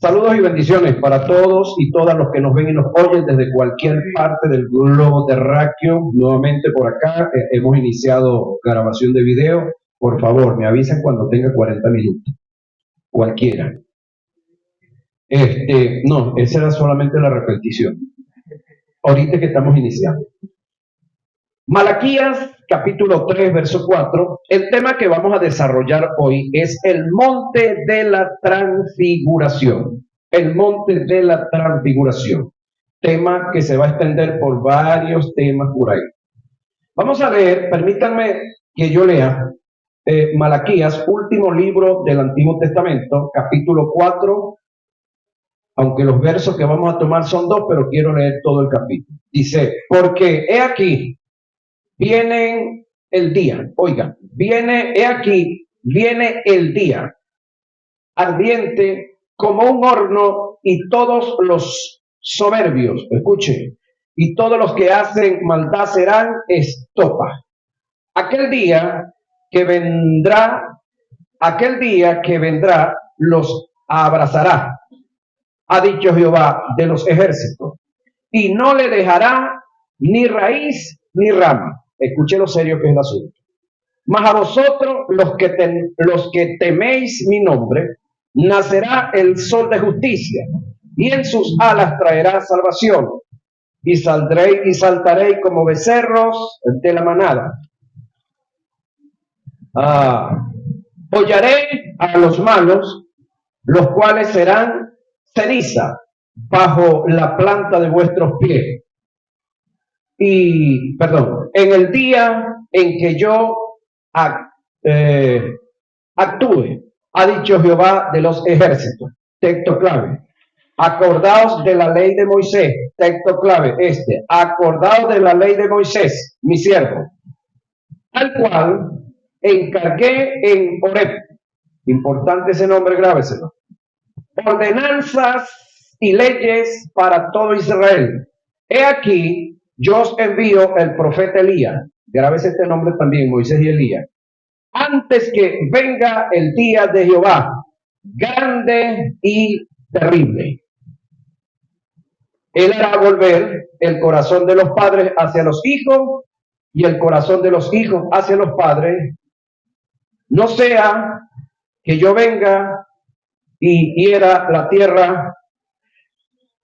Saludos y bendiciones para todos y todas los que nos ven y nos oyen desde cualquier parte del globo terráqueo. Nuevamente por acá hemos iniciado grabación de video. Por favor, me avisen cuando tenga 40 minutos. Cualquiera. No, esa era solamente la repetición. Ahorita que estamos iniciando. Malaquías, capítulo 3, verso 4. El tema que vamos a desarrollar hoy es el monte de la transfiguración. El monte de la transfiguración. Tema que se va a extender por varios temas por ahí. Vamos a leer, permítanme que yo lea Malaquías, último libro del Antiguo Testamento, capítulo 4, aunque los versos que vamos a tomar son 2, pero quiero leer todo el capítulo. Dice, porque he aquí, viene el día, oiga, he aquí, viene el día, ardiente como un horno, y todos los soberbios, escuchen, y todos los que hacen maldad serán estopa. Aquel día que vendrá, los abrazará, ha dicho Jehová de los ejércitos, y no le dejará ni raíz ni rama. Escuche lo serio que es el asunto. Mas a vosotros, los que teméis mi nombre, nacerá el sol de justicia, y en sus alas traerá salvación, y saltaréis como becerros de la manada. Hollaré a los malos, los cuales serán ceniza bajo la planta de vuestros pies. En el día en que yo actúe, ha dicho Jehová de los ejércitos. Texto clave. Acordaos de la ley de Moisés. Texto clave acordaos de la ley de Moisés, mi siervo, al cual encargué en Horeb. Importante ese nombre, grábeselo. Ordenanzas y leyes para todo Israel. He aquí, yo os envío el profeta Elías. Grábese este nombre también, Moisés y Elías. Antes que venga el día de Jehová, grande y terrible. Él hará volver el corazón de los padres hacia los hijos y el corazón de los hijos hacia los padres. No sea que yo venga y hiera la tierra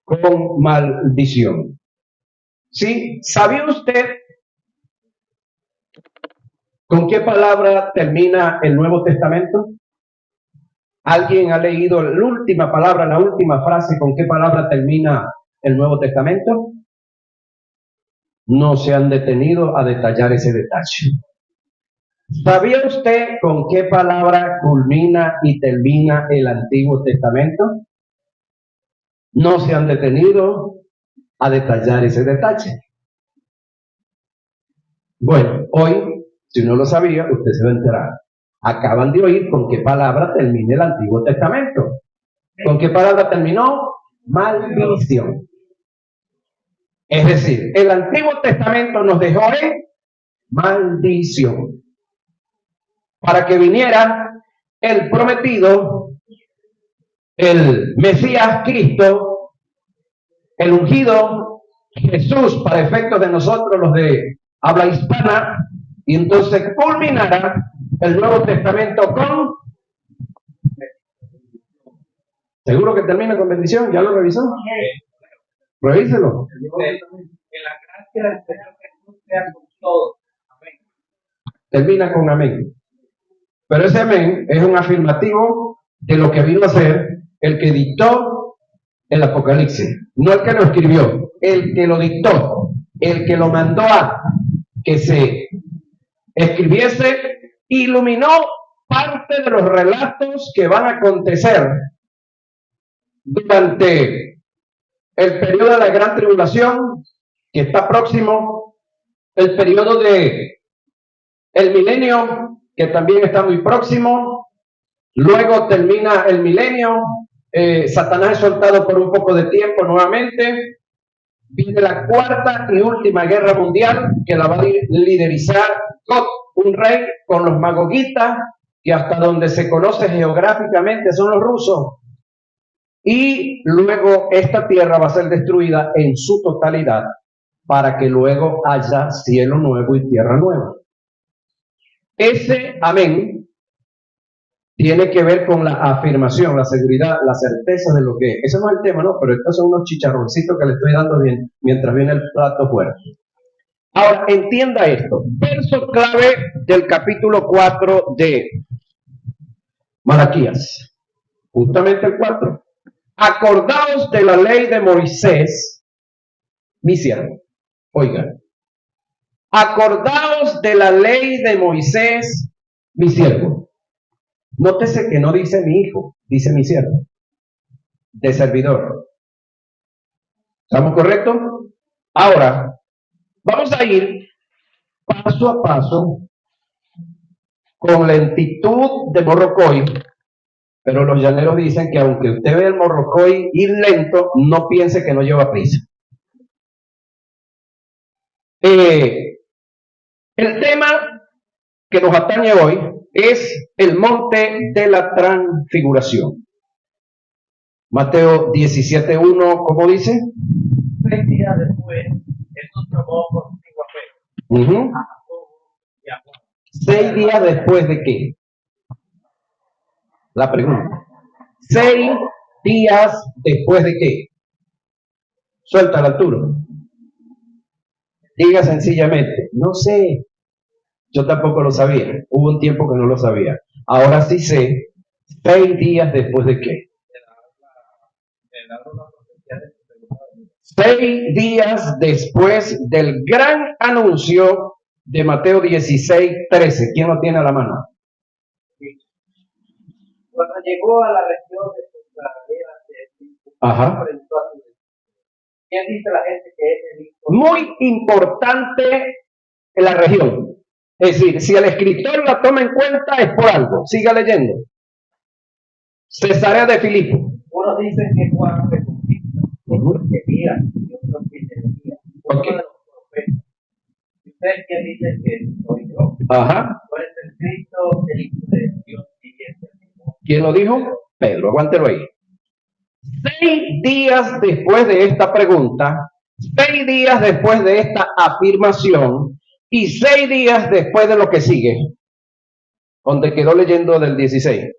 con maldición. ¿Sí? ¿Sabía usted con qué palabra termina el Nuevo Testamento? ¿Alguien ha leído la última palabra, la última frase, con qué palabra termina el Nuevo Testamento? No se han detenido a detallar ese detalle. ¿Sabía usted con qué palabra culmina y termina el Antiguo Testamento? No se han detenido a detallar ese detalle. Bueno, hoy, si no lo sabía, usted se va a enterar. Acaban de oír con qué palabra termina el Antiguo Testamento. ¿Con qué palabra terminó? Maldición. Es decir, el Antiguo Testamento nos dejó en maldición. Para que viniera el prometido, el Mesías Cristo, el ungido, Jesús, para efectos de nosotros los de habla hispana, y entonces culminará el Nuevo Testamento con... ¿Seguro que termina con bendición? ¿Ya lo revisó? Revíselo. Que la gracia del Señor Jesús sea con todos. Amén. Termina con amén. Pero ese amén es un afirmativo de lo que vino a ser el que dictó el Apocalipsis. No el que lo escribió, el que lo dictó, el que lo mandó a que se escribiese, iluminó parte de los relatos que van a acontecer durante el periodo de la gran tribulación, que está próximo, el periodo de el milenio, que también está muy próximo. Luego termina el milenio, Satanás es soltado por un poco de tiempo nuevamente. Viene la cuarta y última guerra mundial, que la va a liderizar Gog, un rey con los magogitas, que hasta donde se conoce geográficamente son los rusos. y luego esta tierra va a ser destruida en su totalidad para que luego haya cielo nuevo y tierra nueva. Ese amén tiene que ver con la afirmación, la seguridad, la certeza de lo que es. Ese no es el tema, ¿no? Pero estos son unos chicharroncitos que le estoy dando bien mientras viene el plato fuerte. Ahora, entienda esto. Verso clave del capítulo 4 de Malaquías. Justamente el 4. Acordaos de la ley de Moisés, mi siervo. Oigan. Acordaos de la ley de Moisés, mi siervo. Nótese que no dice mi hijo, dice mi siervo. De servidor. ¿Estamos correctos? Ahora, vamos a ir paso a paso con lentitud de morrocoy, pero los llaneros dicen que aunque usted ve el morrocoy ir lento, no piense que no lleva prisa. El tema que nos atañe hoy es el monte de la transfiguración. Mateo 17:1, ¿cómo dice? 3 días después, Jesús tomó consigo a Pedro, a Jacobo y a Juan. 6 días después de qué? La pregunta. 6 días después de qué? Suelta la altura. Diga sencillamente, no sé. Yo tampoco lo sabía. Hubo un tiempo que no lo sabía. Ahora sí sé. 6 días después de qué? 6 días después del gran anuncio de Mateo 16:13. ¿Quién lo tiene a la mano? Cuando llegó a la región de Cesarea, Ajá. enfrentó a su Hijo. ¿Quién dice la gente que es el Hijo? Muy importante en la región. Es decir, si el escritor la toma en cuenta es por algo. Siga leyendo. Cesarea de Filipo. Unos dicen que Juan le conquista, otros que Elías y otros que Jeremías, uno Ok. de los profetas. ¿Y ustedes quién dicen que soy yo? Ajá. ¿Cuál es el Cristo, el Hijo de Dios viviente? ¿Quién lo dijo? Pedro, aguántelo ahí. 6 días después de esta pregunta, 6 días después de esta afirmación y 6 días después de lo que sigue, donde quedó leyendo del 16.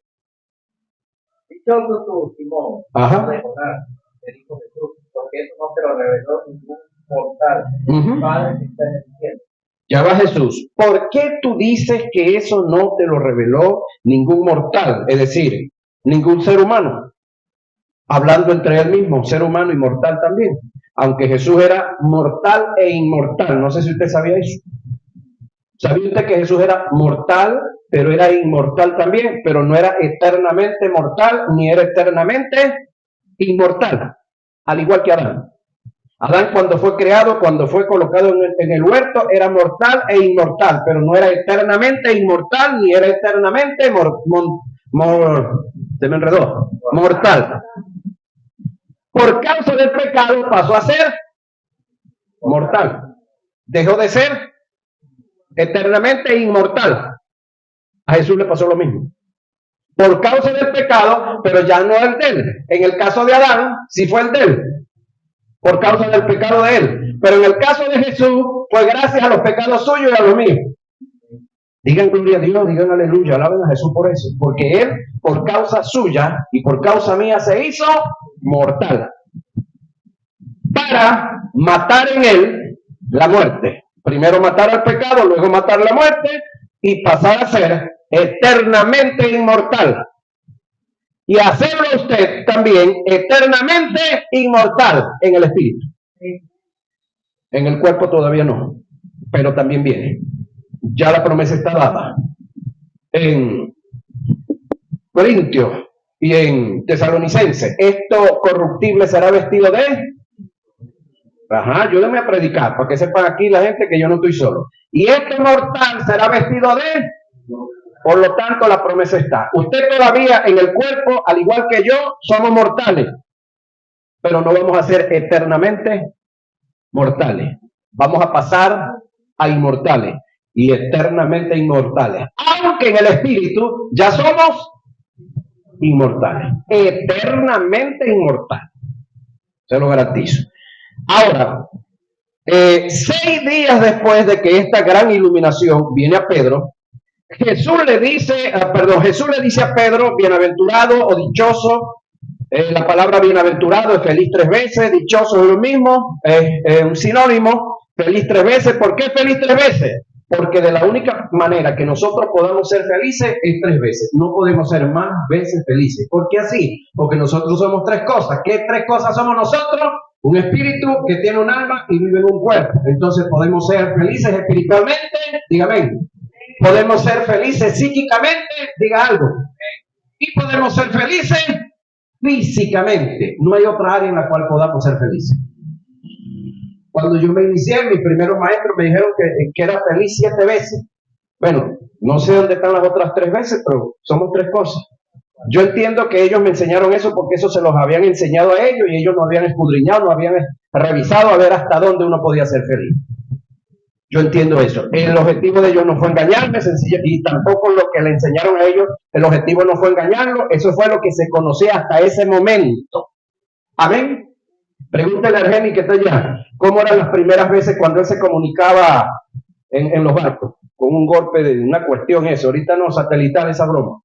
Dichoso tú, Simón, Ajá. de Jonás, el Hijo de Jesús, porque eso no te lo reveló ningún mortal, Ujú. Padre que está en el cielo. Ya va Jesús. ¿Por qué tú dices que eso no te lo reveló ningún mortal? Es decir, ningún ser humano. Hablando entre él mismo, ser humano y mortal también. Aunque Jesús era mortal e inmortal. No sé si usted sabía eso. ¿Sabía usted que Jesús era mortal, pero era inmortal también? Pero no era eternamente mortal, ni era eternamente inmortal. Al igual que Adán. Adán cuando fue creado, cuando fue colocado en el huerto, era mortal e inmortal, pero no era eternamente inmortal, ni era eternamente se me enredó, mortal. Por causa del pecado pasó a ser mortal. Dejó de ser eternamente inmortal. A Jesús le pasó lo mismo. Por causa del pecado, pero ya no el de él. En el caso de Adán, sí fue el de él. Por causa del pecado de él. Pero en el caso de Jesús, fue gracias a los pecados suyos y a los míos. Digan gloria a Dios, digan aleluya, alaben a Jesús por eso. Porque él, por causa suya y por causa mía, se hizo mortal. Para matar en él la muerte. Primero matar al pecado, luego matar la muerte y pasar a ser eternamente inmortal. Y hacerlo usted también eternamente inmortal en el espíritu. En el cuerpo todavía no, pero también viene. Ya la promesa está dada. En Corintios y en Tesalonicenses, esto corruptible será vestido de... Ajá, ayúdenme a predicar, para que sepan aquí la gente que yo no estoy solo. Y esto mortal será vestido de... Por lo tanto, la promesa está. Usted todavía en el cuerpo, al igual que yo, somos mortales. Pero no vamos a ser eternamente mortales. Vamos a pasar a inmortales y eternamente inmortales. Aunque en el espíritu ya somos inmortales, eternamente inmortales. Se lo garantizo. Ahora, 6 días después de que esta gran iluminación viene a Pedro, Jesús le dice a Pedro, bienaventurado o dichoso. La palabra bienaventurado es feliz 3 veces, dichoso es lo mismo, es un sinónimo, feliz 3 veces. ¿Por qué feliz 3 veces? Porque de la única manera que nosotros podamos ser felices es 3 veces. No podemos ser más veces felices. ¿Por qué así? Porque nosotros somos 3 cosas. ¿Qué 3 cosas somos nosotros? Un espíritu que tiene un alma y vive en un cuerpo. Entonces podemos ser felices espiritualmente, dígame. Podemos ser felices psíquicamente, diga algo. Y podemos ser felices físicamente. No hay otra área en la cual podamos ser felices. Cuando yo me inicié, mis primeros maestros me dijeron que era feliz 7 veces. Bueno, no sé dónde están las otras 3 veces, pero somos 3 cosas. Yo entiendo que ellos me enseñaron eso porque eso se los habían enseñado a ellos y ellos no habían escudriñado, no habían revisado a ver hasta dónde uno podía ser feliz. Yo entiendo eso. El objetivo de ellos no fue engañarme, sencillo, y tampoco lo que le enseñaron a ellos, el objetivo no fue engañarlo, eso fue lo que se conocía hasta ese momento. Amén. Pregúntale a Argeni que está allá, ¿cómo eran las primeras veces cuando él se comunicaba en los barcos? Con un golpe de una cuestión eso, ahorita no, satelital esa broma.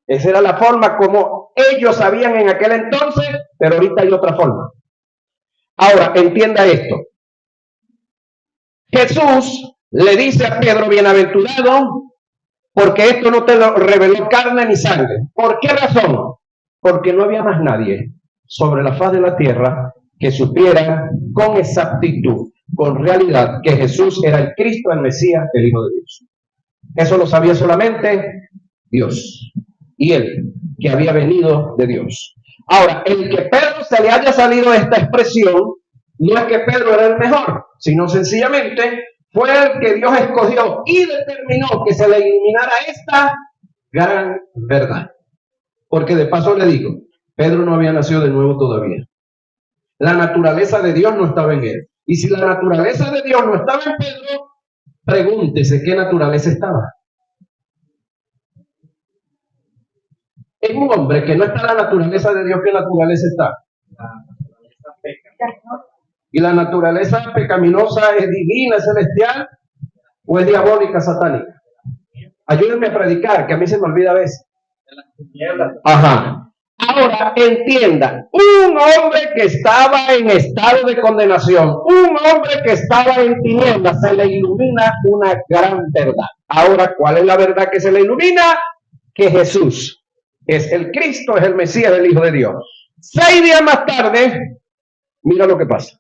Esa era la forma como ellos sabían en aquel entonces, pero ahorita hay otra forma. Ahora, entienda esto. Jesús le dice a Pedro, bienaventurado, porque esto no te lo reveló carne ni sangre. ¿Por qué razón? Porque no había más nadie sobre la faz de la tierra que supiera con exactitud, con realidad, que Jesús era el Cristo, el Mesías, el Hijo de Dios. Eso lo sabía solamente Dios y él, que había venido de Dios. Ahora, el que Pedro se le haya salido de esta expresión, no es que Pedro era el mejor, sino sencillamente fue el que Dios escogió y determinó que se le iluminara esta gran verdad. Porque de paso le digo, Pedro no había nacido de nuevo todavía. La naturaleza de Dios no estaba en él. Y si la naturaleza de Dios no estaba en Pedro, pregúntese qué naturaleza estaba. En un hombre que no está en la naturaleza de Dios, ¿qué naturaleza está? La naturaleza pecaminosa. ¿Y la naturaleza pecaminosa es divina, es celestial o es diabólica, satánica? Ayúdenme a predicar, que a mí se me olvida a veces. Ajá. Ahora entienda, un hombre que estaba en estado de condenación, un hombre que estaba en tinieblas, se le ilumina una gran verdad. Ahora, ¿cuál es la verdad que se le ilumina? Que Jesús es el Cristo, es el Mesías, el Hijo de Dios. 6 días más tarde, mira lo que pasa.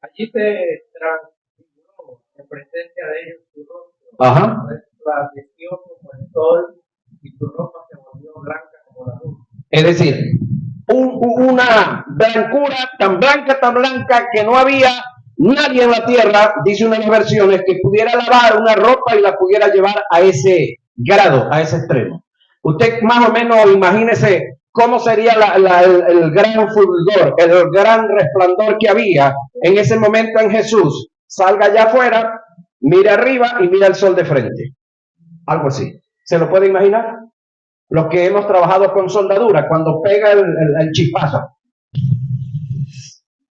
Allí se transfiguró en presencia de ellos su rostro. Ajá. Resplandeció como el sol y su ropa se volvió blanca como la luz. Es decir, una blancura tan blanca que no había nadie en la tierra, dice una de las versiones, que pudiera lavar una ropa y la pudiera llevar a ese grado, a ese extremo. Usted más o menos imagínese cómo sería el gran fulgor, el gran resplandor que había en ese momento en Jesús. Salga allá afuera, mire arriba y mira el sol de frente. Algo así. ¿Se lo puede imaginar? Los que hemos trabajado con soldadura, cuando pega el chispazo.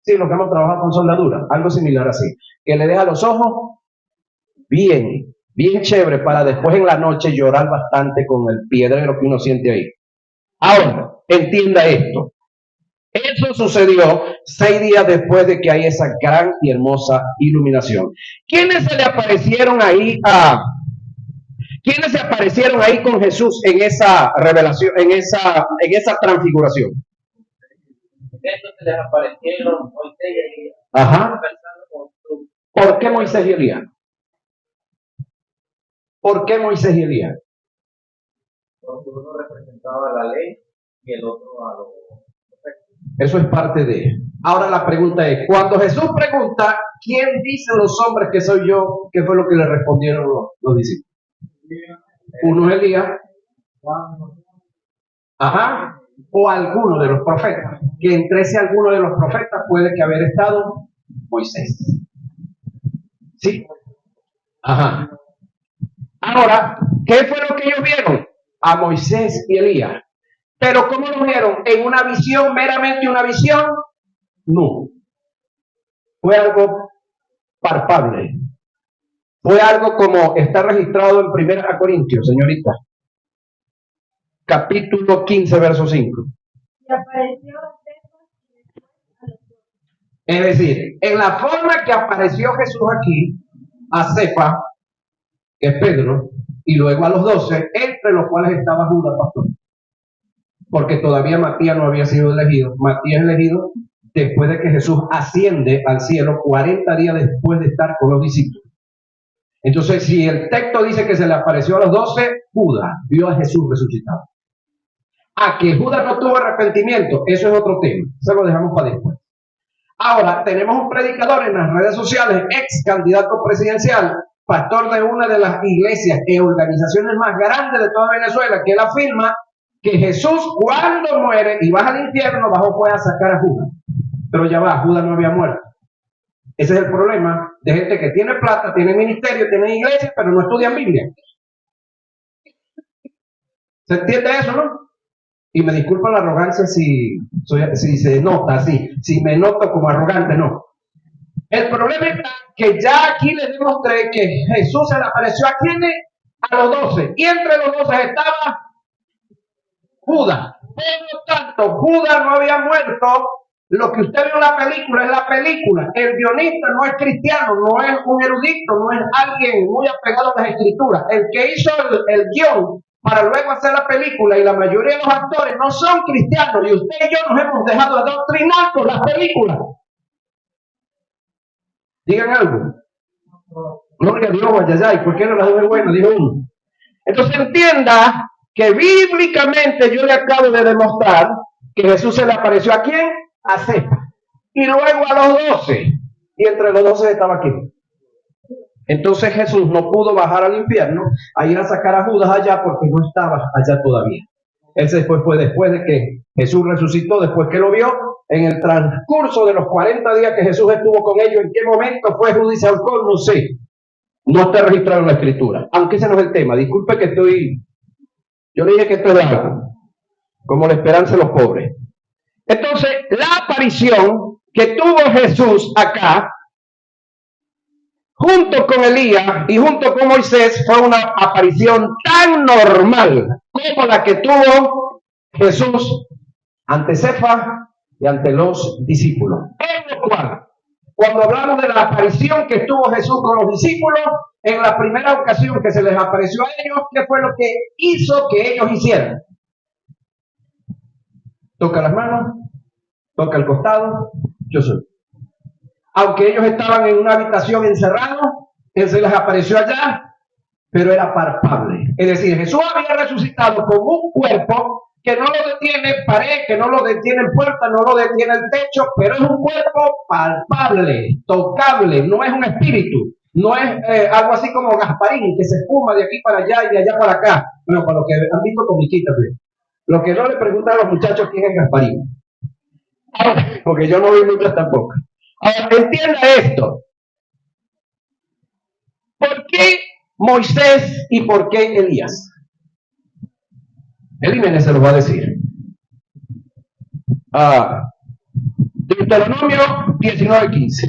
Sí, los que hemos trabajado con soldadura, algo similar así. Que le deja los ojos bien chévere para después en la noche llorar bastante con el piedrero que uno siente ahí. Ahora, entienda esto. Eso sucedió 6 días después de que hay esa gran y hermosa iluminación. ¿Quiénes se le aparecieron ahí ¿Quiénes se aparecieron ahí con Jesús en esa revelación, en esa transfiguración? Entonces les aparecieron Moisés y Elías. Ajá. ¿Por qué Moisés y Elías? ¿Por qué Moisés y Elías? Porque uno representaba la ley y el otro a los profetas. Eso es parte de él. Ahora la pregunta es, cuando Jesús pregunta, ¿quién dicen los hombres que soy yo? ¿Qué fue lo que le respondieron los discípulos? Uno es Elías, ajá, o alguno de los profetas, que entre ese alguno de los profetas puede que haber estado Moisés. ¿Sí? Ajá. Ahora, ¿qué fue lo que ellos vieron? a Moisés y Elías. Pero ¿cómo lo vieron? ¿En una visión, meramente una visión? No. Fue algo palpable. Fue algo como está registrado en 1 Corintios, señorita. Capítulo 15, verso 5. Y apareció Es decir, en la forma que apareció Jesús aquí, a Cefa, que es Pedro, y luego a los 12, entre los cuales estaba Judas, pastor. Porque todavía Matías no había sido elegido. Matías es elegido después de que Jesús asciende al cielo 40 días después de estar con los discípulos. Entonces, si el texto dice que se le apareció a los 12, Judas vio a Jesús resucitado. A que Judas no tuvo arrepentimiento, eso es otro tema. Se lo dejamos para después. Ahora, tenemos un predicador en las redes sociales, ex candidato presidencial, pastor de una de las iglesias y organizaciones más grandes de toda Venezuela, que él afirma que Jesús, cuando muere y baja al infierno, bajó fue a sacar a Judas. Pero ya va, Judas no había muerto. Ese es el problema de gente que tiene plata, tiene ministerio, tiene iglesia, pero no estudian Biblia. ¿Se entiende eso, no? Y me disculpa la arrogancia si se nota así, si me noto como arrogante, no. El problema es que ya aquí les demostré que Jesús se le apareció a quienes, a los 12, y entre los 12 estaba Judas. Por lo tanto, Judas no había muerto. Lo que usted vio en la película es la película. El guionista no es cristiano, no es un erudito, no es alguien muy apegado a las escrituras. El que hizo el guión para luego hacer la película, y la mayoría de los actores no son cristianos, y usted y yo nos hemos dejado adoctrinar por las películas. Digan algo. Gloria a Dios, ayayay, ¿por qué no las doy buena? Dijo uno. Entonces entienda que bíblicamente yo le acabo de demostrar que Jesús se le apareció a quién, a Cefa, y luego a los 12, y entre los 12 estaba aquí. Entonces Jesús no pudo bajar al infierno a ir a sacar a Judas allá porque no estaba allá todavía. Ese fue después de que Jesús resucitó, después que lo vio, en el transcurso de los 40 días que Jesús estuvo con ellos. ¿En qué momento fue Judas y se ahorcó? No sé. No está registrado en la Escritura. Aunque ese no es el tema. Disculpe que yo le dije que esto es largo, como la esperanza de los pobres. Entonces, la aparición que tuvo Jesús acá, junto con Elías y junto con Moisés, fue una aparición tan normal como la que tuvo Jesús ante Cefa y ante los discípulos. En lo cual, cuando hablamos de la aparición que tuvo Jesús con los discípulos, en la primera ocasión que se les apareció a ellos, ¿qué fue lo que hizo que ellos hicieran? Toca las manos, toca el costado, yo soy. Aunque ellos estaban en una habitación encerrados, Él se les apareció allá, pero era palpable. Es decir, Jesús había resucitado con un cuerpo que no lo detiene pared, que no lo detiene puerta, no lo detiene el techo, pero es un cuerpo palpable, tocable, no es un espíritu, no es algo así como Gasparín, que se espuma de aquí para allá y de allá para acá. Bueno, para los que han visto comiquitas, pues. Lo que no le preguntan a los muchachos quién es Gasparín, porque yo no vi muchas tampoco. Ahora, entienda esto. ¿Por qué Moisés y por qué Elías? El Jiménez se lo va a decir. Deuteronomio 19:15.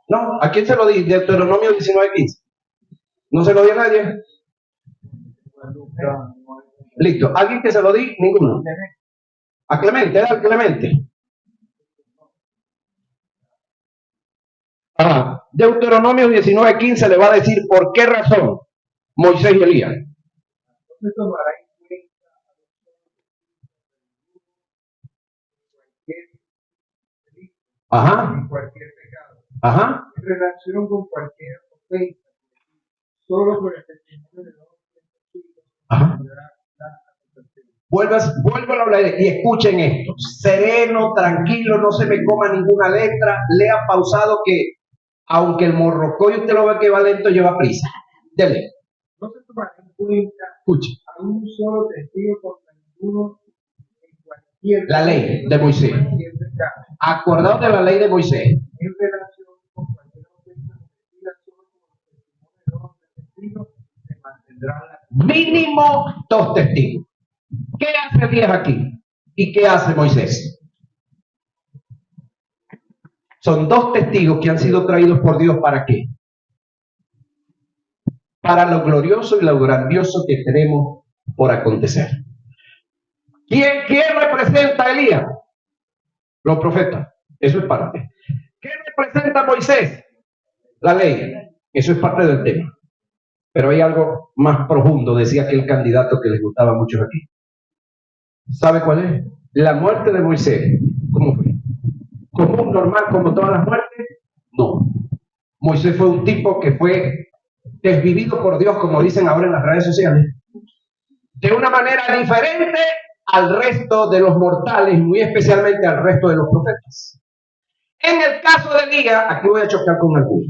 No, ¿a quién se lo di? Deuteronomio 19:15. ¿No se lo dio a nadie? Listo. ¿Alguien que se lo di? Ninguno. A Clemente, era el Clemente. Deuteronomio 19:15 le va a decir por qué razón Moisés y Elías. Ajá. Cualquier pecado. Ajá. En relación con cualquier ofensa, solo por el testimonio de los testigos. Ajá. Vuelvo a hablar y escuchen esto. Sereno, tranquilo, no se me coma ninguna letra. Lea pausado que, aunque el morrocoy usted lo ve que va lento, lleva prisa. Dele. No se tomará en cuenta Escuche. a un solo testigo contra ninguno en cualquier La ley de Moisés. Acordado de la ley de Moisés. En relación con cualquier ofensa cometida solo por el testimonio de los testigos, Mínimo 2 testigos. ¿Qué hace Elías aquí? ¿Y qué hace Moisés? Son 2 testigos que han sido traídos por Dios. ¿Para qué? Para lo glorioso y lo grandioso que tenemos por acontecer. ¿Quién representa a Elías? Los profetas. Eso es parte. ¿Qué representa a Moisés? La ley. Eso es parte del tema. Pero hay algo más profundo, decía aquel candidato que les gustaba mucho aquí. ¿Sabe cuál es? La muerte de Moisés. ¿Cómo fue? ¿Común, normal, como todas las muertes? No. Moisés fue un tipo que fue desvivido por Dios, como dicen ahora en las redes sociales, de una manera diferente al resto de los mortales, muy especialmente al resto de los profetas. En el caso de Elías, aquí voy a chocar con algunos.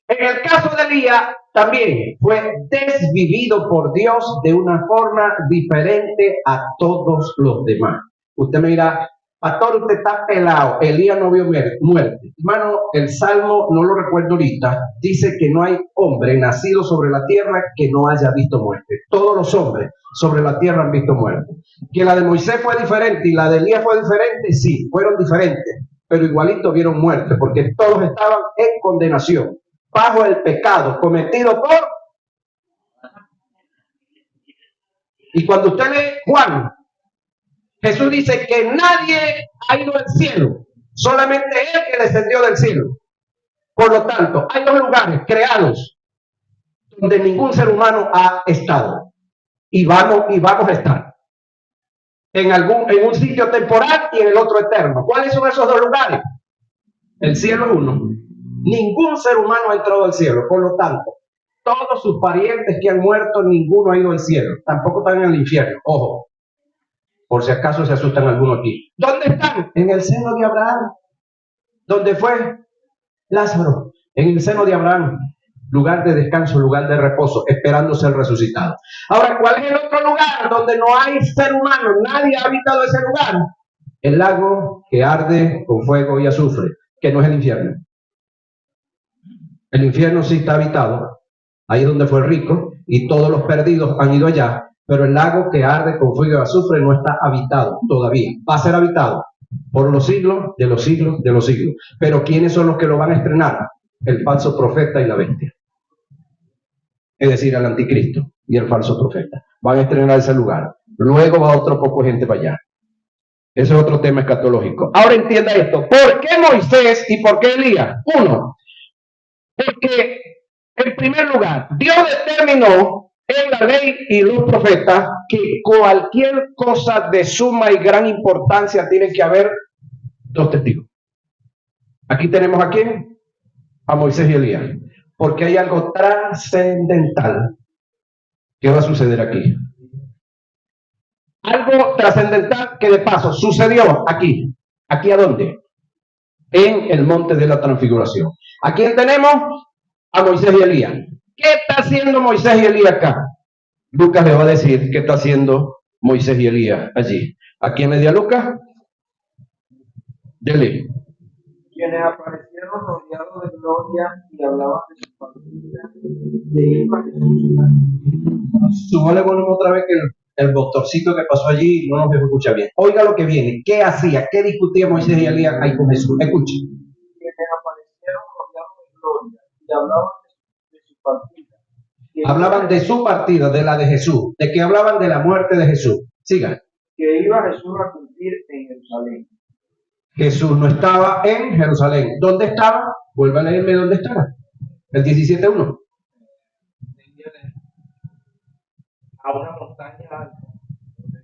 En el caso de Elías, también fue desvivido por Dios de una forma diferente a todos los demás. Usted me dirá, pastor, usted está pelado, Elías no vio muerte. Hermano, el Salmo, no lo recuerdo ahorita, dice que no hay hombre nacido sobre la tierra que no haya visto muerte. Todos los hombres sobre la tierra han visto muerte. Que la de Moisés fue diferente y la de Elías fue diferente, sí, fueron diferentes, pero igualito vieron muerte, porque todos estaban en condenación, bajo el pecado cometido por... Y cuando usted lee Juan, Jesús dice que nadie ha ido al cielo, solamente Él que descendió del cielo. Por lo tanto, hay 2 lugares creados donde ningún ser humano ha estado y vamos a estar. En un sitio temporal y en el otro eterno. ¿Cuáles son esos 2 lugares? El cielo es uno. Ningún ser humano ha entrado al cielo, por lo tanto, todos sus parientes que han muerto, ninguno ha ido al cielo, tampoco están en el infierno, ojo, por si acaso se asustan algunos aquí. ¿Dónde están? En el seno de Abraham. ¿Dónde fue? Lázaro, en el seno de Abraham, lugar de descanso, lugar de reposo, esperando ser resucitado. Ahora, ¿cuál es el otro lugar donde no hay ser humano? Nadie ha habitado ese lugar. El lago que arde con fuego y azufre, que no es el infierno. El infierno sí está habitado, ahí es donde fue el rico, y todos los perdidos han ido allá, pero el lago que arde con fuego y azufre no está habitado todavía. Va a ser habitado por los siglos de los siglos de los siglos. Pero ¿quiénes son los que lo van a estrenar? El falso profeta y la bestia. Es decir, el anticristo y el falso profeta. Van a estrenar ese lugar. Luego va otro poco de gente para allá. Ese es otro tema escatológico. Ahora entienda esto. ¿Por qué Moisés y por qué Elías? Uno, porque en primer lugar, Dios determinó en la ley y los profetas que cualquier cosa de suma y gran importancia tiene que haber 2 testigos. Aquí tenemos a quién, a Moisés y Elías, porque hay algo trascendental que va a suceder aquí. Algo trascendental que de paso sucedió aquí. ¿Aquí a dónde? En el monte de la transfiguración. ¿A quién tenemos? A Moisés y Elías. ¿Qué está haciendo Moisés y Elías acá? Lucas le va a decir qué está haciendo Moisés y Elías allí. ¿A quién le dio a Lucas? Dele. Quienes aparecieron rodeados de gloria y hablaban de su familia, de iba Jesús. Súbale volumen otra vez que el doctorcito que pasó allí no nos escucha bien. Oiga lo que viene. ¿Qué hacía? ¿Qué discutía Moisés y Elías ahí con Jesús? Escuche. Quienes aparecieron rodeados de gloria y hablaban de su partida. Hablaban de su partida, de la de Jesús. ¿De qué hablaban? De la muerte de Jesús. Sigan. Que iba Jesús a cumplir en Jerusalén. Jesús no estaba en Jerusalén. ¿Dónde estaba? Vuelva a leerme dónde estaba. El 17:1. A una montaña alta.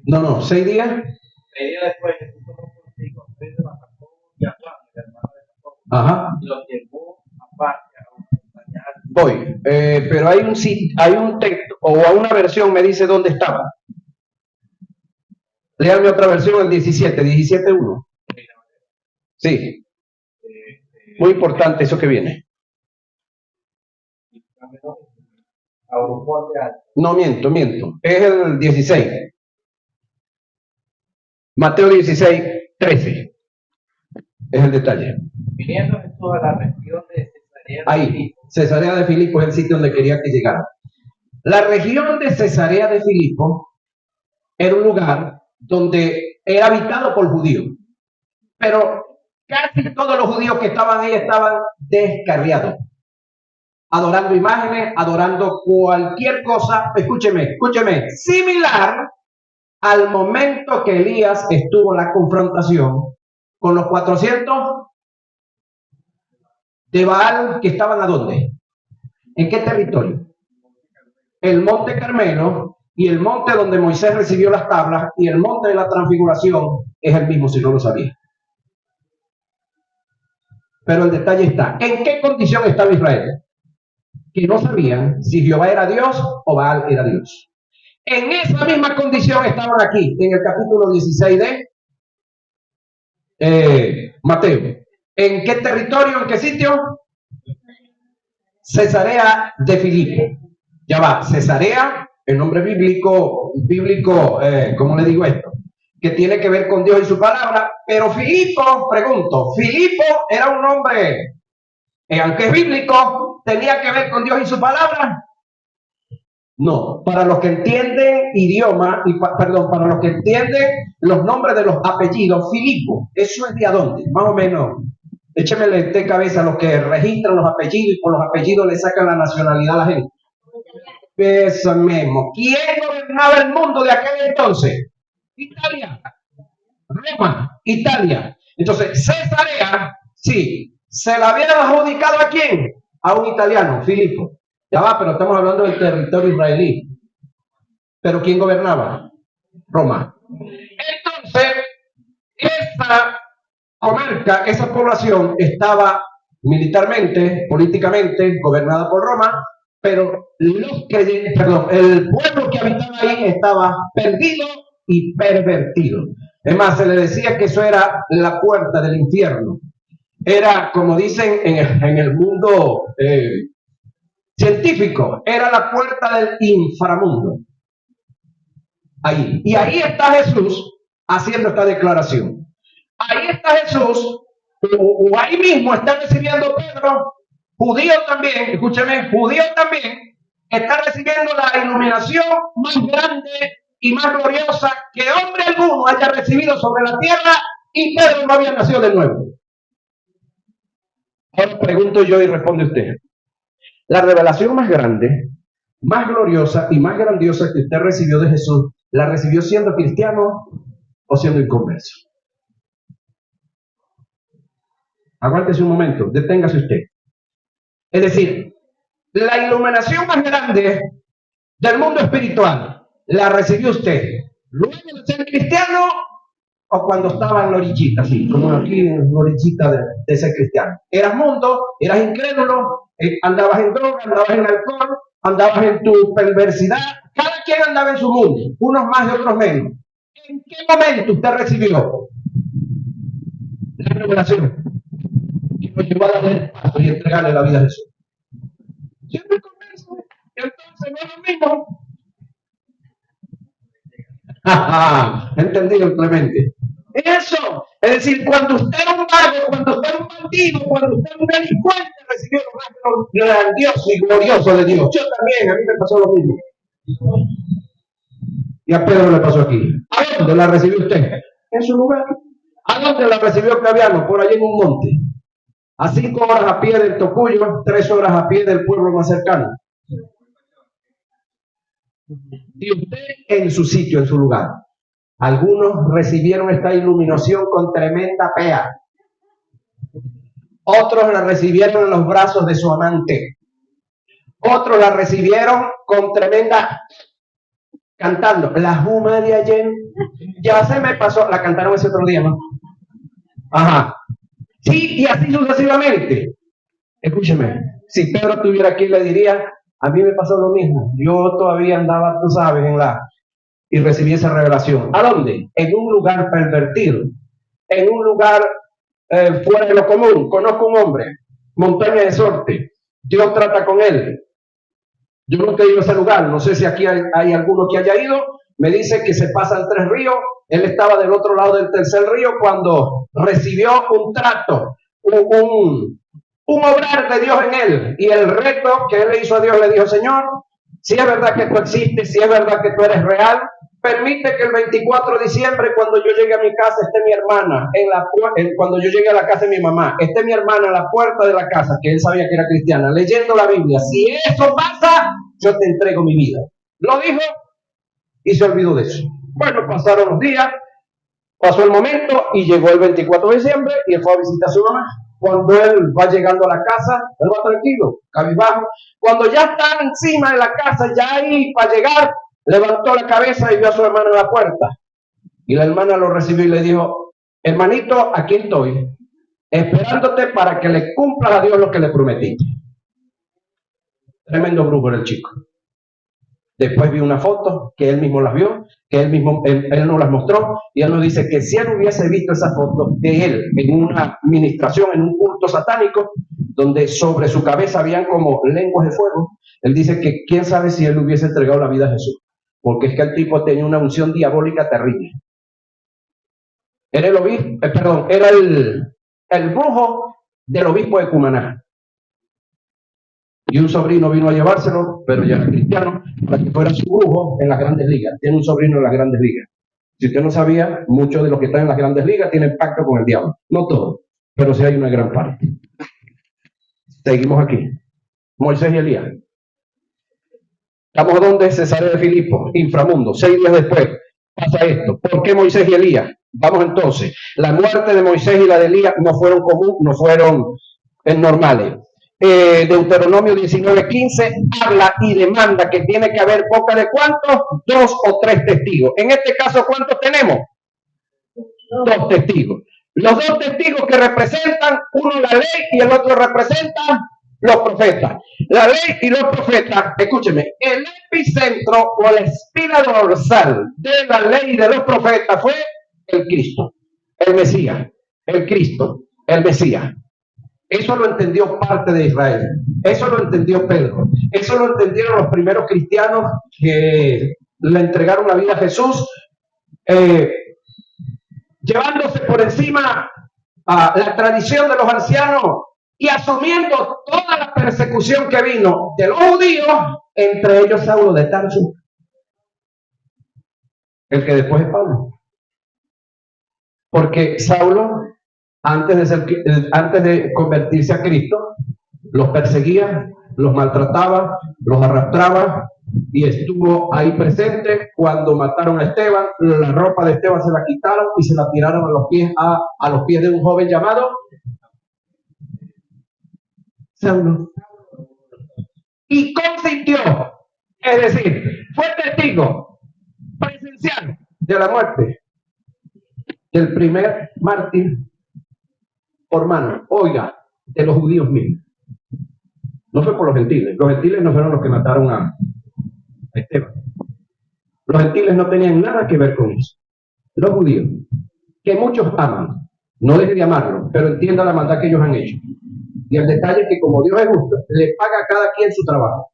No, 6 días. 6 días después Jesús tomó consigo a Pedro, a Jacobo y a Juan, el hermano de Jacobo. Ajá. Y los llevó aparte a una montaña alta. Voy. Pero hay un texto o una versión me dice dónde estaba. Léame otra versión, el 17:1. Sí. Muy importante eso que viene. No, miento. Es el 16. Mateo 16:13. Es el detalle. Viniendo Jesús a la región de Cesarea de Ahí, Filipo. Cesarea de Filipo es el sitio donde quería que llegara. La región de Cesarea de Filipo era un lugar donde era habitado por judíos, pero casi todos los judíos que estaban ahí estaban descarriados, adorando imágenes, adorando cualquier cosa, escúcheme, similar al momento que Elías estuvo en la confrontación con los 400 de Baal que estaban ¿a dónde? ¿En qué territorio? El monte Carmelo y el monte donde Moisés recibió las tablas y el monte de la transfiguración es el mismo, si no lo sabía. Pero el detalle está, ¿en qué condición estaba Israel? Que no sabían si Jehová era Dios o Baal era Dios. En esa misma condición estaban aquí, en el capítulo 16 de Mateo. ¿En qué territorio, en qué sitio? Cesarea de Filipo. Ya va, Cesarea, el nombre bíblico, ¿cómo le digo esto? Que tiene que ver con Dios y su palabra, pero Filipo, pregunto, ¿Filipo era un nombre, aunque es bíblico, tenía que ver con Dios y su palabra? No, para los que entienden idioma, para los que entienden los nombres de los apellidos, Filipo, ¿eso es de a dónde? Más o menos, échemele de cabeza a los que registran los apellidos y por los apellidos le sacan la nacionalidad a la gente. Eso mismo. ¿Quién gobernaba el mundo de aquel entonces? Italia. Roma, Italia. Entonces, Cesarea, sí, se la habían adjudicado ¿a quién? A un italiano, Filipo. Ya va, pero estamos hablando del territorio israelí. ¿Pero quién gobernaba? Roma. Entonces, esa comarca, esa población estaba militarmente, políticamente, gobernada por Roma, pero el pueblo que habitaba ahí estaba perdido y pervertido. Es más, se le decía que eso era la puerta del infierno. Era, como dicen en el mundo científico, era la puerta del inframundo. Ahí. Y ahí está Jesús haciendo esta declaración. Ahí está Jesús, o ahí mismo está recibiendo Pedro, judío también, escúcheme, judío también, está recibiendo la iluminación más grande y más gloriosa que hombre alguno haya recibido sobre la tierra, y Pedro no había nacido de nuevo. Ahora pregunto yo y responde usted. La revelación más grande, más gloriosa y más grandiosa que usted recibió de Jesús, ¿la recibió siendo cristiano o siendo inconverso? Aguántese un momento, deténgase usted. Es decir, la iluminación más grande del mundo espiritual, ¿la recibió usted luego de ser cristiano o cuando estaba en la orillita, así, como aquí en la orillita de ser cristiano? Eras mundo, eras incrédulo, andabas en droga, andabas en alcohol, andabas en tu perversidad, cada quien andaba en su mundo, unos más y otros menos. ¿En qué momento usted recibió la revelación que nos llevó a darle el paso y entregarle la vida a Jesús? Yo me convenzo, entonces no es lo mismo. Entendido, Clemente. Eso, es decir, cuando usted era un vago, cuando usted era un bandido, cuando usted era un delincuente, recibió lo más grandioso y glorioso de Dios. Yo también, a mí me pasó lo mismo. Y a Pedro le pasó aquí. ¿A dónde la recibió usted? En su lugar. ¿A dónde la recibió Claviano? Por allí en un monte. A 5 horas a pie del Tocuyo, 3 horas a pie del pueblo más cercano. Y usted en su sitio, en su lugar. Algunos recibieron esta iluminación con tremenda pea. Otros la recibieron en los brazos de su amante. Otros la recibieron con tremenda, cantando. La Juma de ayer, ya se me pasó, la cantaron ese otro día, ¿no? Ajá. Sí, y así sucesivamente. Escúcheme, si Pedro estuviera aquí le diría, a mí me pasó lo mismo. Yo todavía andaba, tú sabes, y recibí esa revelación. ¿A dónde? En un lugar pervertido, en un lugar fuera de lo común. Conozco un hombre, montaña de sorte, Dios trata con él. Yo nunca he ido a ese lugar, no sé si aquí hay alguno que haya ido. Me dice que se pasan 3 ríos, él estaba del otro lado del tercer río cuando recibió un trato, un obrar de Dios en él, y el reto que él le hizo a Dios, le dijo: Señor, si es verdad que tú existes, si es verdad que tú eres real, permite que el 24 de diciembre, cuando yo llegue a mi casa, esté mi hermana, cuando yo llegue a la casa de mi mamá, esté mi hermana en la puerta de la casa, que él sabía que era cristiana, leyendo la Biblia. Si eso pasa, yo te entrego mi vida. Lo dijo y se olvidó de eso. Bueno, pasaron los días, pasó el momento y llegó el 24 de diciembre y él fue a visitar a su mamá. Cuando él va llegando a la casa, él va tranquilo, cabizbajo. Cuando ya está encima de la casa, ya ahí para llegar, levantó la cabeza y vio a su hermano en la puerta. Y la hermana lo recibió y le dijo: hermanito, aquí estoy, esperándote para que le cumplas a Dios lo que le prometiste. Tremendo brujo era el chico. Después vi una foto que él mismo las vio, que él nos las mostró, y él nos dice que si él hubiese visto esa foto de él en una administración, en un culto satánico, donde sobre su cabeza habían como lenguas de fuego, él dice que quién sabe si él hubiese entregado la vida a Jesús, porque es que el tipo tenía una unción diabólica terrible. Era el obispo, era el brujo del obispo de Cumaná. Y un sobrino vino a llevárselo, pero ya era cristiano, para que fuera su brujo en las grandes ligas. Tiene un sobrino en las grandes ligas. Si usted no sabía, muchos de los que están en las grandes ligas tienen pacto con el diablo. No todos, pero sí hay una gran parte. Seguimos aquí. Moisés y Elías. ¿Estamos donde? Cesarea de Filipo, inframundo. 6 días después pasa esto. ¿Por qué Moisés y Elías? Vamos entonces. La muerte de Moisés y la de Elías no fueron comunes, no fueron normales. Deuteronomio 19:15 habla y demanda que tiene que haber boca de ¿cuántos? 2 o 3 testigos. En este caso, ¿cuántos tenemos? 2 testigos. Los 2 testigos que representan, uno la ley y el otro representa los profetas. La ley y los profetas, escúcheme, el epicentro o la espina dorsal de la ley y de los profetas fue el Cristo, el Mesías, el Cristo, el Mesías. Eso lo entendió parte de Israel. Eso lo entendió Pedro. Eso lo entendieron los primeros cristianos que le entregaron la vida a Jesús, llevándose por encima la tradición de los ancianos y asumiendo toda la persecución que vino de los judíos, entre ellos Saulo de Tarso, el que después es Pablo. Porque Saulo, antes de convertirse a Cristo, los perseguía, los maltrataba, los arrastraba y estuvo ahí presente cuando mataron a Esteban. La ropa de Esteban se la quitaron y se la tiraron a los pies de un joven llamado Saulo. Y consintió, es decir, fue testigo presencial de la muerte del primer mártir por mano, oiga, de los judíos mismos. No fue por los gentiles. Los gentiles no fueron los que mataron a Esteban. Los gentiles no tenían nada que ver con eso. Los judíos, que muchos aman, no deje de amarlo, pero entienda la maldad que ellos han hecho. Y el detalle es que como Dios es justo, le paga a cada quien su trabajo.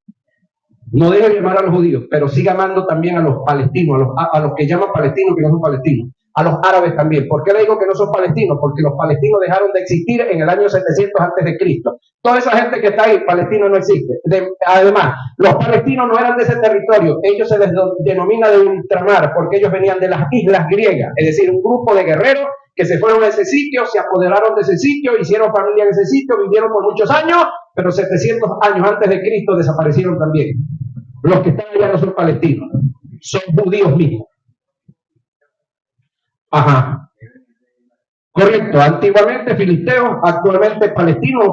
No deje de amar a los judíos, pero siga amando también a los palestinos, a los que llaman palestinos que no son palestinos, a los árabes también. ¿Por qué le digo que no son palestinos? Porque los palestinos dejaron de existir en el año 700 antes de Cristo. Toda esa gente que está ahí, palestino no existe. Además, los palestinos no eran de ese territorio. Ellos se les denomina de ultramar, porque ellos venían de las islas griegas, es decir, un grupo de guerreros que se fueron a ese sitio, se apoderaron de ese sitio, hicieron familia en ese sitio, vivieron por muchos años, pero 700 años antes de Cristo desaparecieron también. Los que están allá no son palestinos, son judíos mismos. Ajá. Correcto, antiguamente filisteos, actualmente palestinos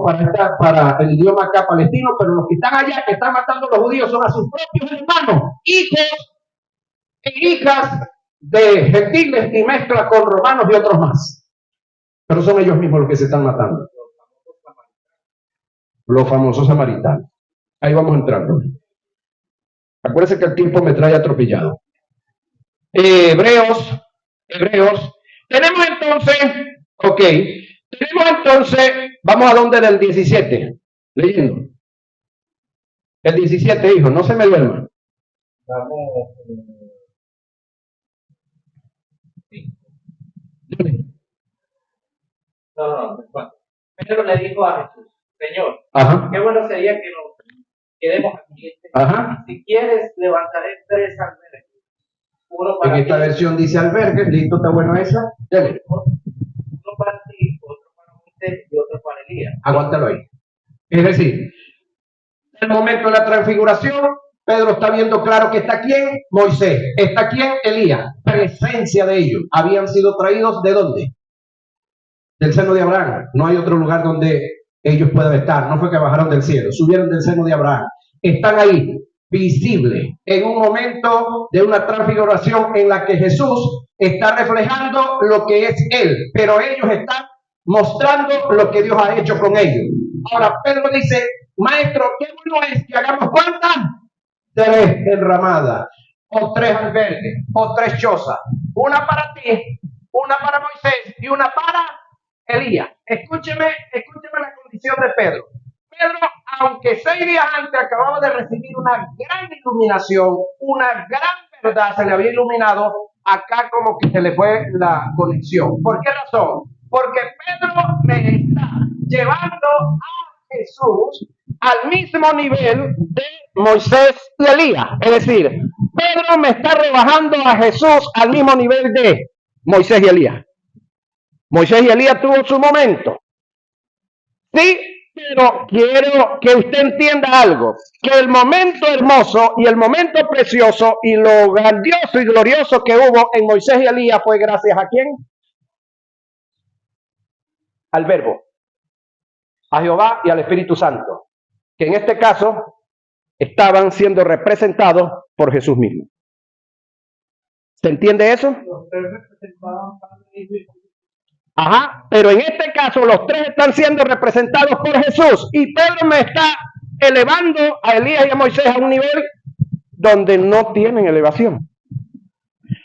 para el idioma acá palestino, pero los que están allá, que están matando a los judíos, son a sus propios hermanos, hijos e hijas de gentiles y mezcla con romanos y otros más. Pero son ellos mismos los que se están matando. Los famosos samaritanos. Ahí vamos entrando. Acuérdense que el tiempo me trae atropellado. Hebreos. Tenemos entonces, vamos a donde del 17, leyendo. El 17, hijo, no se me duerma. No. Pedro le dijo a Jesús: Señor, Ajá. qué bueno sería que nos quedemos aquí. Ajá. Si quieres, levantaré 3 albergues. Uno En para esta ti, versión dice albergue. ¿Listo? ¿Está bueno esa? Dele. uno para ti, otro para Moisés y otro para Elías. Aguántalo ahí. Es decir, en el momento de la transfiguración, Pedro está viendo claro que está quién, Moisés, está quién, Elías, presencia de ellos. Habían sido traídos ¿de dónde? Del seno de Abraham. No hay otro lugar donde ellos puedan estar. No fue que bajaron del cielo, subieron del seno de Abraham. Están ahí, visibles, en un momento de una transfiguración en la que Jesús está reflejando lo que es Él, pero ellos están mostrando lo que Dios ha hecho con ellos. Ahora, Pedro dice, maestro, qué bueno es que hagamos ¿cuántas? 3 enramadas, o 3 albergues, o 3 chozas. Una para ti, una para Moisés y una para Elías. Escúcheme la condición de Pedro. Pedro, aunque 6 días antes acababa de recibir una gran iluminación, una gran verdad se le había iluminado, acá como que se le fue la conexión. ¿Por qué razón? Porque Pedro me está llevando a Jesús al mismo nivel de Moisés y Elías. Es decir, Pedro me está rebajando a Jesús al mismo nivel de Moisés y Elías. Moisés y Elías tuvo su momento. Sí, pero quiero que usted entienda algo, que el momento hermoso y el momento precioso y lo grandioso y glorioso que hubo en Moisés y Elías fue gracias ¿a quién? Al Verbo, a Jehová y al Espíritu Santo, que en este caso estaban siendo representados por Jesús mismo. ¿Se entiende eso? Los 3 representaban Padre, Hijo y Espíritu. Ajá, pero en este caso los 3 están siendo representados por Jesús y Pedro me está elevando a Elías y a Moisés a un nivel donde no tienen elevación.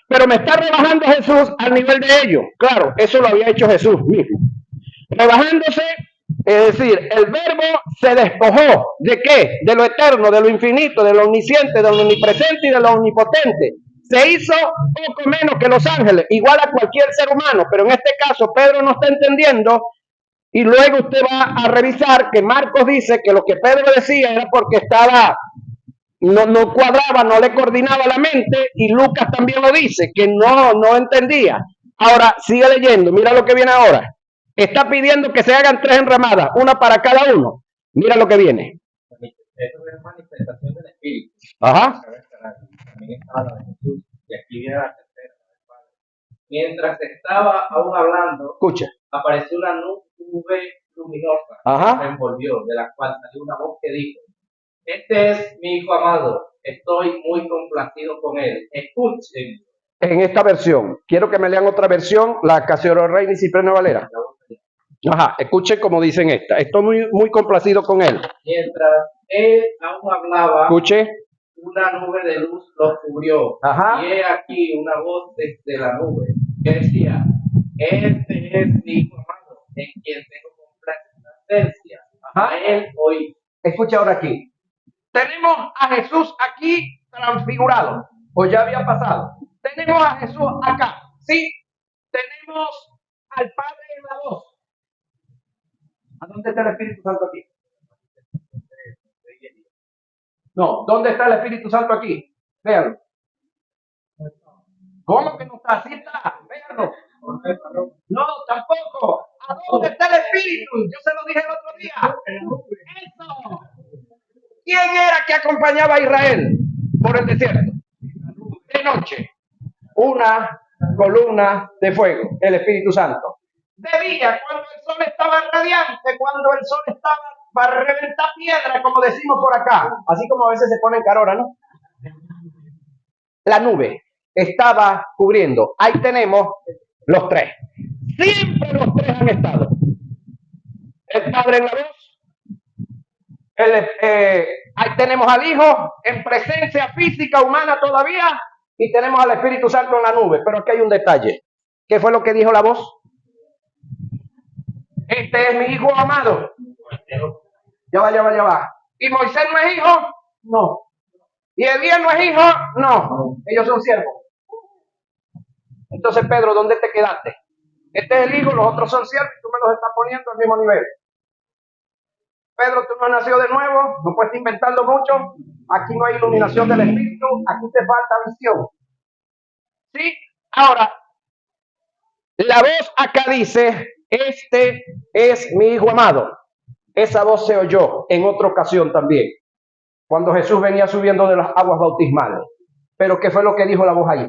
Pero me está rebajando Jesús al nivel de ellos. Claro, eso lo había hecho Jesús mismo. Rebajándose, es decir, el Verbo se despojó ¿de qué? De lo eterno, de lo infinito, de lo omnisciente, de lo omnipresente y de lo omnipotente. Se hizo poco menos que los ángeles, igual a cualquier ser humano, pero en este caso Pedro no está entendiendo y luego usted va a revisar que Marcos dice que lo que Pedro decía era porque estaba, no cuadraba, no le coordinaba la mente y Lucas también lo dice, que no entendía. Ahora, sigue leyendo, mira lo que viene ahora. Está pidiendo que se hagan 3 enramadas, una para cada uno. Mira lo que viene. Eso es manifestación del Espíritu. Ajá. También estaba la de Jesús. Y aquí viene la tercera. Mientras estaba aún hablando, Escucha. apareció una nube luminosa Ajá. que me envolvió, de la cual salió una voz que dijo: Este es mi hijo amado, estoy muy complacido con él. Escuchen. En esta versión, quiero que me lean otra versión, la Casero Reina y Cipriano Valera. Ajá, escuchen como dicen esta. Estoy muy complacido con él. Mientras él aún hablaba, Escuche. una nube de luz lo cubrió. Ajá. Y he aquí una voz desde la nube que decía: Este es mi hijo amado, en quien tengo complacencia. A él oí. Escucha ahora aquí. Tenemos a Jesús aquí transfigurado, o ya había pasado. Tenemos a Jesús acá, ¿sí? Tenemos al Padre en la voz. ¿A dónde está el Espíritu Santo aquí? No, ¿dónde está el Espíritu Santo aquí? Véanlo. ¿Cómo que no está? Sí está, véanlo. No, tampoco. ¿A dónde está el Espíritu? Yo se lo dije el otro día. Eso. ¿Quién era que acompañaba a Israel por el desierto? De noche. Una columna de fuego, el Espíritu Santo. De día, cuando el sol estaba radiante, cuando el sol estaba para reventar piedra, como decimos por acá, así como a veces se pone en calor, ¿no? La nube estaba cubriendo. Ahí tenemos los 3. Siempre los 3 han estado. El Padre en la voz. Ahí tenemos al Hijo en presencia física humana todavía. Y tenemos al Espíritu Santo en la nube. Pero aquí hay un detalle. ¿Qué fue lo que dijo la voz? Este es mi hijo amado. Ya va. ¿Y Moisés no es hijo? No. ¿Y Elías no es hijo? No. Ellos son siervos. Entonces, Pedro, ¿dónde te quedaste? Este es el hijo, los otros son siervos y tú me los estás poniendo al mismo nivel. Pedro, tú no has nacido de nuevo, no puedes estar inventando mucho, aquí no hay iluminación del Espíritu, aquí te falta visión. ¿Sí? Ahora, la voz acá dice, este es mi hijo amado. Esa voz se oyó en otra ocasión también, cuando Jesús venía subiendo de las aguas bautismales. Pero ¿qué fue lo que dijo la voz ahí?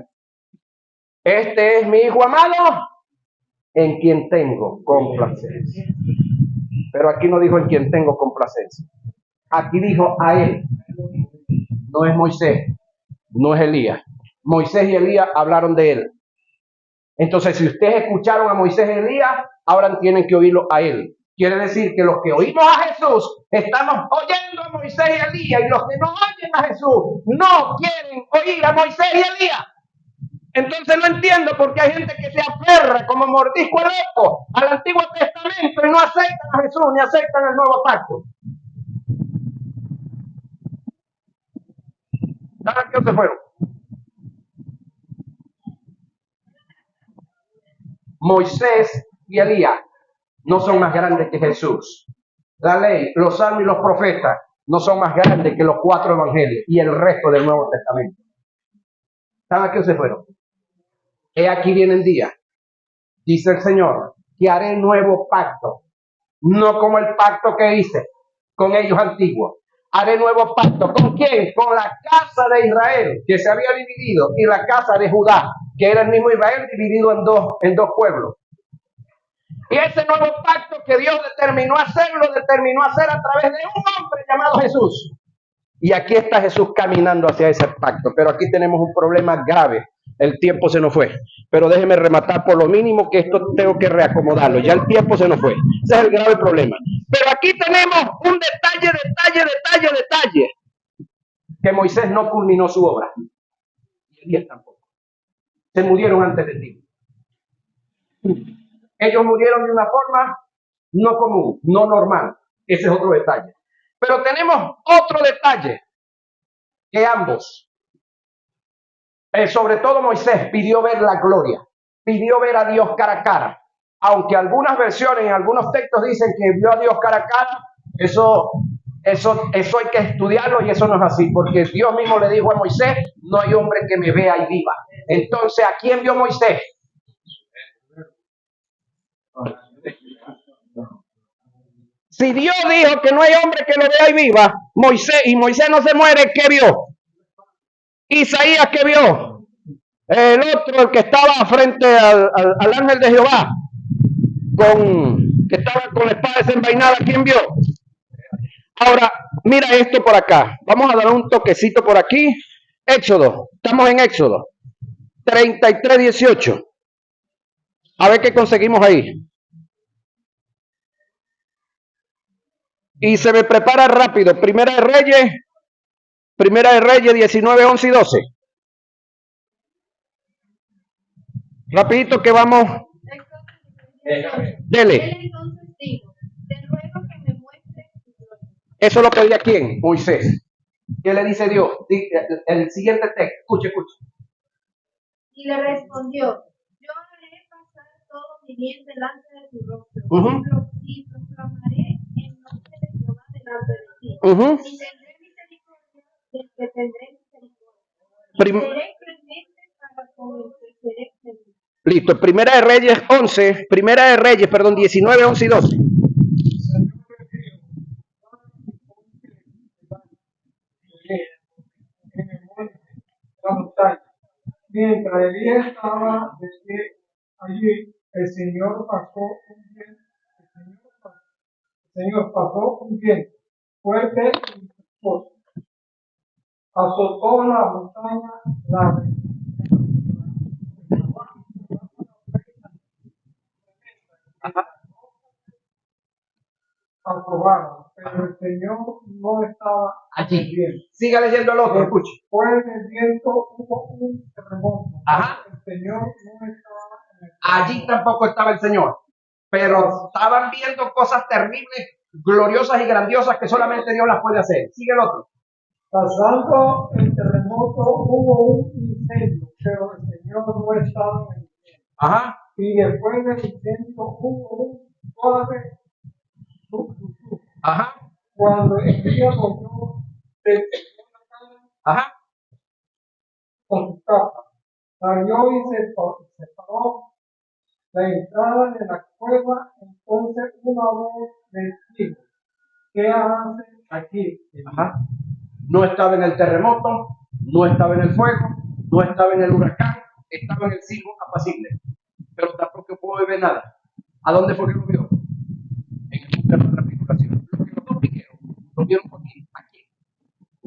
Este es mi hijo amado, en quien tengo complacencia. Pero aquí no dijo en quien tengo complacencia. Aquí dijo a él. No es Moisés, no es Elías. Moisés y Elías hablaron de él. Entonces, si ustedes escucharon a Moisés y Elías, ahora tienen que oírlo a él. Quiere decir que los que oímos a Jesús estamos oyendo a Moisés y Elías, y los que no oyen a Jesús no quieren oír a Moisés y Elías. Entonces no entiendo por qué hay gente que se aferra como mordisco al loco al Antiguo Testamento y no aceptan a Jesús ni aceptan el Nuevo Pacto. ¿Saben qué se fueron? Moisés y Elías no son más grandes que Jesús. La ley, los salmos y los profetas no son más grandes que los 4 evangelios y el resto del Nuevo Testamento. ¿Saben a qué se fueron? He aquí vienen días, dice el Señor, que haré nuevo pacto, no como el pacto que hice con ellos antiguos. Haré nuevo pacto. ¿Con quién? Con la casa de Israel, que se había dividido, y la casa de Judá, que era el mismo Israel dividido en dos pueblos. Y ese nuevo pacto que Dios determinó hacer, lo determinó hacer a través de un hombre llamado Jesús. Y aquí está Jesús caminando hacia ese pacto. Pero aquí tenemos un problema grave. El tiempo se nos fue. Pero déjeme rematar por lo mínimo que esto tengo que reacomodarlo. Ya el tiempo se nos fue. Ese es el grave problema. Pero aquí tenemos un detalle. Que Moisés no culminó su obra. Y Elías tampoco. Se murieron antes de ti. Ellos murieron de una forma no común, no normal. Ese es otro detalle. Pero tenemos otro detalle, que ambos, sobre todo Moisés, pidió ver la gloria, pidió ver a Dios cara a cara. Aunque algunas versiones, en algunos textos dicen que vio a Dios cara a cara, eso hay que estudiarlo y eso no es así, porque Dios mismo le dijo a Moisés, no hay hombre que me vea y viva. Entonces, ¿a quién vio Moisés? Si Dios dijo que no hay hombre que lo vea y viva, Moisés no se muere, ¿qué vio? Isaías, ¿qué vio? El otro, el que estaba frente al ángel de Jehová, que estaba con la espada desenvainada, ¿quién vio? Ahora, mira esto por acá. Vamos a dar un toquecito por aquí. Éxodo, estamos en Éxodo 33:18. A ver qué conseguimos ahí. Y se me prepara rápido. Primera de Reyes 19, 11 y 12. Rapidito que vamos. Dele. Eso lo pedía ¿quién? Moisés. ¿Qué le dice Dios? El siguiente texto. Escuche. Y le respondió, yo haré pasar todo mi bien delante de tu rostro, y proclamaré el nombre de Jehová delante de ti. Y tendré misericordia del que tendré misericordia. Seré clemente para con el que seré clemente. Listo, Primera de Reyes 19, 11 y 12. Mientras Elías estaba de pie allí, el Señor pasó un viento fuerte y impetuoso. Azotó la montaña, la aprobaron, pero el Señor no estaba allí. Siga leyendo el otro, escuche. Fue el viento, hubo un terremoto. El Señor no estaba en el allí tampoco estaba el Señor, pero estaban viendo cosas terribles, gloriosas y grandiosas que solamente Dios las puede hacer. Sigue el otro. Pasando el terremoto hubo un incendio, pero el Señor no estaba en el incendio. Y después del incendio hubo un suave. cuando Elías oyó del Ajá. con su capa, salió y se separó la entrada de la cueva. Entonces una voz le dijo: ¿qué hace aquí? Ajá. No estaba en el terremoto, no estaba en el fuego, no estaba en el huracán, estaba en el silbo apacible. Pero tampoco pudo ver nada. ¿A dónde fue que lo vio? En el monte de la transfiguración. Lo que los dos vieron, lo vieron aquí,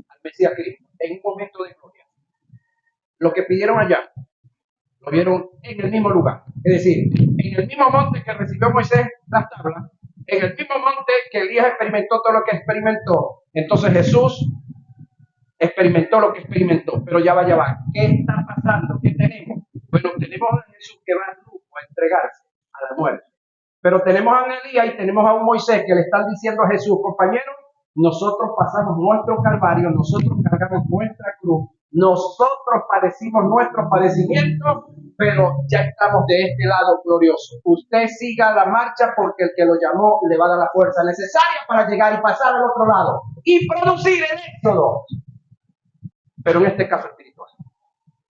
al Mesías Cristo, en un momento de gloria. Lo que pidieron allá, lo vieron en el mismo lugar. Es decir, en el mismo monte que recibió Moisés las tablas, en el mismo monte que Elías experimentó todo lo que experimentó. Entonces Jesús experimentó lo que experimentó. Pero ya va. ¿Qué está pasando? ¿Qué tenemos? Bueno, tenemos a Jesús que va a entregarse a la muerte. Pero tenemos a Elías y tenemos a un Moisés que le están diciendo a Jesús: compañero, nosotros pasamos nuestro calvario, nosotros cargamos nuestra cruz, nosotros padecimos nuestros padecimientos, pero ya estamos de este lado glorioso. Usted siga la marcha porque el que lo llamó le va a dar la fuerza necesaria para llegar y pasar al otro lado y producir el éxodo. Pero en este caso espiritual.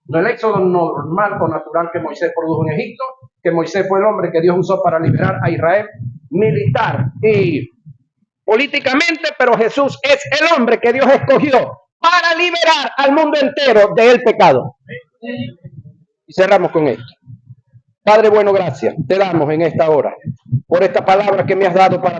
No el éxodo normal o natural que Moisés produjo en Egipto, que Moisés fue el hombre que Dios usó para liberar a Israel militar y políticamente, pero Jesús es el hombre que Dios escogió para liberar al mundo entero del pecado. Y cerramos con esto. Padre bueno, gracias. Te damos en esta hora por esta palabra que me has dado para